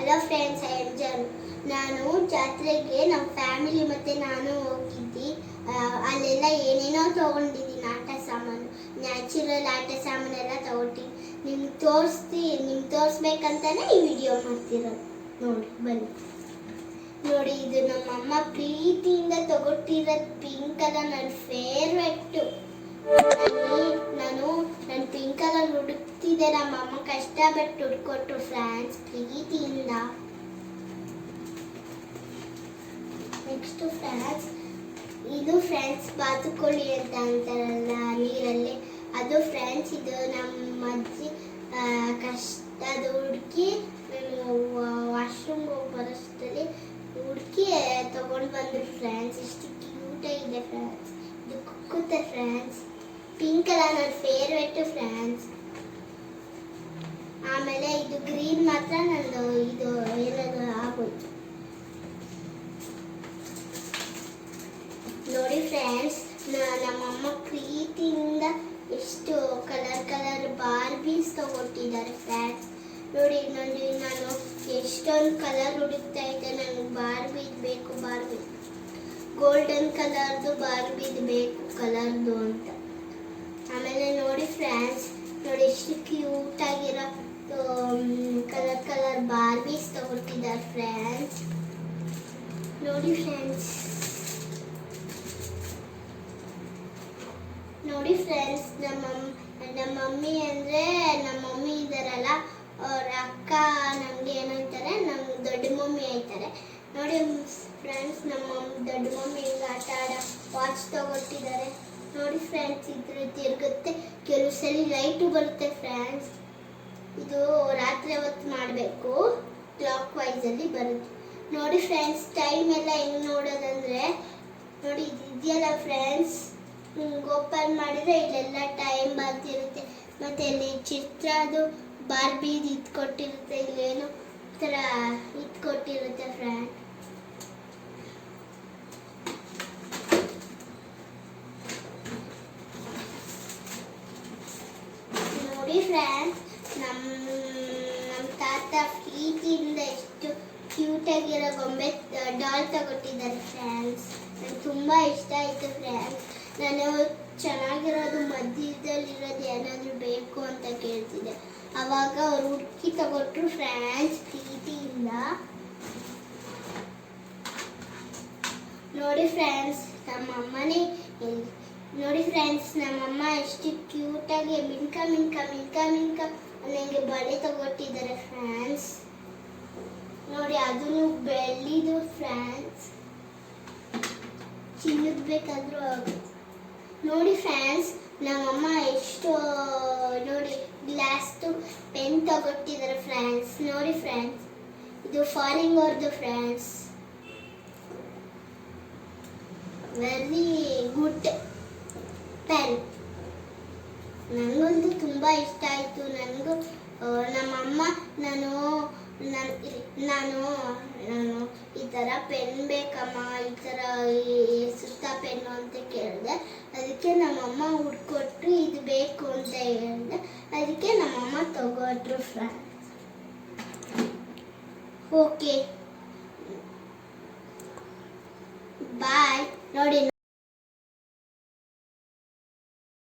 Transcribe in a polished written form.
Hello friends, I am ಜಾನು. ನಾನು ಜಾತ್ರೆಗೆ ನಮ್ಮ ಫ್ಯಾಮಿಲಿ ಮತ್ತು ನಾನು ಹೋಗಿದ್ದೆ. ಅಲ್ಲೆಲ್ಲ ಏನೇನೋ ತೊಗೊಂಡಿದ್ದೀನಿ, ಆಟ ಸಾಮಾನು, ನ್ಯಾಚುರಲ್ ಆಟ ಸಾಮಾನೆಲ್ಲ ತೊಗೊಳ್ತೀನಿ. ನಿಮ್ಗೆ ತೋರಿಸ್ಬೇಕಂತಾನೆ ಈ ವಿಡಿಯೋ ಮಾಡ್ತಿರೋದು. ನೋಡಿ ಬನ್ನಿ. ನೋಡಿ, ಇದು ನಮ್ಮಮ್ಮ ಪ್ರೀತಿಯಿಂದ ತಗೊಟ್ಟಿರೋದು ಪಿಂಕ್ ಕಲರ್, ನನ್ನ ಫೇವ್ರೆಟ್ಟು. ನಾನು ಪಿಂಕ್ ಕಲರ್ ಹುಡುಕ್ತಿದ್ದೆ, ನಮ್ಮಮ್ಮ ಕಷ್ಟಪಟ್ಟು ಹುಡ್ಕೊಟ್ರು ಫ್ರೆಂಡ್ಸ್, ಪ್ರೀತಿಯಿಂದ. ನೆಕ್ಸ್ಟ್ ಫ್ರೆಂಡ್ಸ್, ಇದು ಫ್ರೆಂಡ್ಸ್ ಬಾತುಕೋಳಿ ಅಂತ ಅಂತಾರಲ್ಲ ನೀರಲ್ಲಿ, ಅದು ಫ್ರೆಂಡ್ಸ್. ಇದು ನಮ್ಮ ಅಜ್ಜಿ ಅದು ಹುಡುಕಿ ವಾಶ್ರೂಮ್ಗೆ ಹೋಗಿ ಬರೋಷ್ಟರಲ್ಲಿ ಹುಡುಕಿ ತಗೊಂಡು ಬಂದ್ರು ಫ್ರೆಂಡ್ಸ್. ಎಷ್ಟು ಕ್ಯೂಟಾಗಿದೆ ಫ್ರೆಂಡ್ಸ್. ಇದು ಕುಕ್ಕುತ್ತೆ ಫ್ರೆಂಡ್ಸ್. ಪಿಂಕ್ ಕಲರ್ ನನ್ನ ಫೇವ್ರೆಟ್ ಫ್ರೆಂಡ್ಸ್. ಆಮೇಲೆ ಇದು ಗ್ರೀನ್ ಮಾತ್ರ ನಂದು ಇದು ಏನಾದ್ರು ಆಗೋಯ್ತು. ನೋಡಿ ಫ್ರೆಂಡ್ಸ್, ನಮ್ಮಮ್ಮ ಪ್ರೀತಿಯಿಂದ ಎಷ್ಟು ಕಲರ್ ಬಾರ್ಬೀಸ್ ತಗೊಟ್ಟಿದ್ದಾರೆ ಫ್ರೆಂಡ್ಸ್. ನೋಡಿ, ನಾನು ಎಷ್ಟೊಂದು ಕಲರ್ ಹುಡುಕ್ತಾ ಇದ್ದೆ. ನನಗೆ ಬಾರ್ಬಿದು ಬೇಕು, ಬಾರ್ಬಿ ಗೋಲ್ಡನ್ ಕಲರ್ದು ಬಾರ್ಬಿದು ಬೇಕು ಕಲರ್ದು ಅಂತ. ಆಮೇಲೆ ನೋಡಿ ಫ್ರೆಂಡ್ಸ್, ನೋಡಿ ಎಷ್ಟು ಕ್ಯೂಟ್ ಆಗಿರೋ ಕಲರ್ ಬಾರ್ಬೀಸ್ ತಗೊಟ್ಟಿದ್ದಾರೆ ಫ್ರೆಂಡ್ಸ್. ನೋಡಿ ಫ್ರೆಂಡ್ಸ್, ನಮ್ಮ ಮಮ್ಮಿ ಅಂದರೆ ನಮ್ಮ ಮಮ್ಮಿ ಇದ್ದಾರಲ್ಲ, ಅವ್ರ ಅಕ್ಕ ನಮಗೆ ಏನಂತಾರೆ, ನಮ್ಮ ದೊಡ್ಡ ಮಮ್ಮಿ ಆಯ್ತಾರೆ. ನೋಡಿ ಫ್ರೆಂಡ್ಸ್, ನಮ್ಮ ದೊಡ್ಡ ಮಮ್ಮಿ ಹಿಂಗೆ ಆಟ ಆಡೋ ವಾಚ್ ತಗೊಟ್ಟಿದ್ದಾರೆ. ನೋಡಿ ಫ್ರೆಂಡ್ಸ್, ಇದ್ರ ತಿರುಗುತ್ತೆ, ಕೆಲವು ಸಲ ಲೈಟು ಬರುತ್ತೆ ಫ್ರೆಂಡ್ಸ್. ಇದು ರಾತ್ರಿ ಹೊತ್ತು ಮಾಡಬೇಕು, ಕ್ಲಾಕ್ ವೈಸಲ್ಲಿ ಬರುತ್ತೆ. ನೋಡಿ ಫ್ರೆಂಡ್ಸ್, ಟೈಮ್ ಎಲ್ಲ ಹೆಂಗೆ ನೋಡೋದಂದರೆ, ನೋಡಿ ಇದು ಇದೆಯಲ್ಲ ಫ್ರೆಂಡ್ಸ್, ಹಿಂಗೆ ಓಪನ್ ಮಾಡಿದರೆ ಇಲ್ಲೆಲ್ಲ ಟೈಮ್ ಬರ್ತಿರುತ್ತೆ. ಮತ್ತು ಇಲ್ಲಿ ಚಿತ್ರದು ಬಾರ್ಬಿದು ಇಟ್ಕೊಟ್ಟಿರುತ್ತೆ, ಇಲ್ಲೇನು ಥರ ಇಟ್ಕೊಟ್ಟಿರುತ್ತೆ ಫ್ರೆಂಡ್. ನೋಡಿ ಫ್ರೆಂಡ್ಸ್, ನಮ್ಮ ತಾತ ಪ್ರೀತಿಯಿಂದ ಎಷ್ಟು ಕ್ಯೂಟಾಗಿರೋ ಗೊಂಬೆ ಡಾಲ್ ತಗೊಟ್ಟಿದ್ದಾರೆ ಫ್ರೆಂಡ್ಸ್. ನನಗೆ ತುಂಬ ಇಷ್ಟ ಆಯಿತು ಫ್ರೆಂಡ್ಸ್. ನಾನು ಚೆನ್ನಾಗಿರೋದು ಮಧ್ಯದಲ್ಲಿರೋದು ಏನಾದರೂ ಬೇಕು ಅಂತ ಕೇಳ್ತಿದ್ದೆ, ಆವಾಗ ಅವ್ರು ಹುಡುಕಿ ತಗೊಟ್ರು ಫ್ರೆಂಡ್ಸ್ ಪ್ರೀತಿಯಿಂದ. ನೋಡಿ ಫ್ರೆಂಡ್ಸ್, ನಮ್ಮಮ್ಮನೇ ನೋಡಿ ಫ್ರೆಂಡ್ಸ್, ನಮ್ಮಮ್ಮ ಎಷ್ಟು ಕ್ಯೂಟಾಗಿ ಮಿಂಕ ನನಗೆ ಬಳೆ ತಗೊಟ್ಟಿದ್ದಾರೆ ಫ್ರೆಂಡ್ಸ್. ನೋಡಿ, ಅದನ್ನು ಬೆಳ್ಳಿದು ಫ್ರೆಂಡ್ಸ್, ಚಿನ್ನದ ಬೇಕಾದರೂ ಆಗುತ್ತೆ. ನೋಡಿ ಫ್ರೆಂಡ್ಸ್, ನಮ್ಮಮ್ಮ ಎಷ್ಟು ನೋಡಿ ಗ್ಲಾಸ್ದು ಪೆನ್ ತಗೊಟ್ಟಿದ್ದಾರೆ ಫ್ರೆಂಡ್ಸ್. ನೋಡಿ ಫ್ರೆಂಡ್ಸ್, ಇದು ಫಾರಿನ್ ಅವ್ರದ್ದು ಫ್ರೆಂಡ್ಸ್, ವೆರಿ ಗುಡ್ ಪೆನ್. ನನಗಂತೂ ತುಂಬ ಇಷ್ಟ ಆಯಿತು. ನನಗೂ ನಮ್ಮಮ್ಮ ನಾನು ಈ ಥರ ಪೆನ್ ಬೇಕಮ್ಮ, ಈ ಥರ ಸುತ್ತ ಪೆನ್ನು ಅಂತ ಕೇಳಿದೆ. ಅದಕ್ಕೆ ನಮ್ಮಮ್ಮ ಹುಡ್ಕೊಟ್ರು, ಇದು ಬೇಕು ಅಂತ ಹೇಳಿದೆ. ಅದಕ್ಕೆ ನಮ್ಮಮ್ಮ ತಗೊಟ್ರು ಫ್ರೆಂಡ್ಸ್. Okay bye. ನೋಡಿ.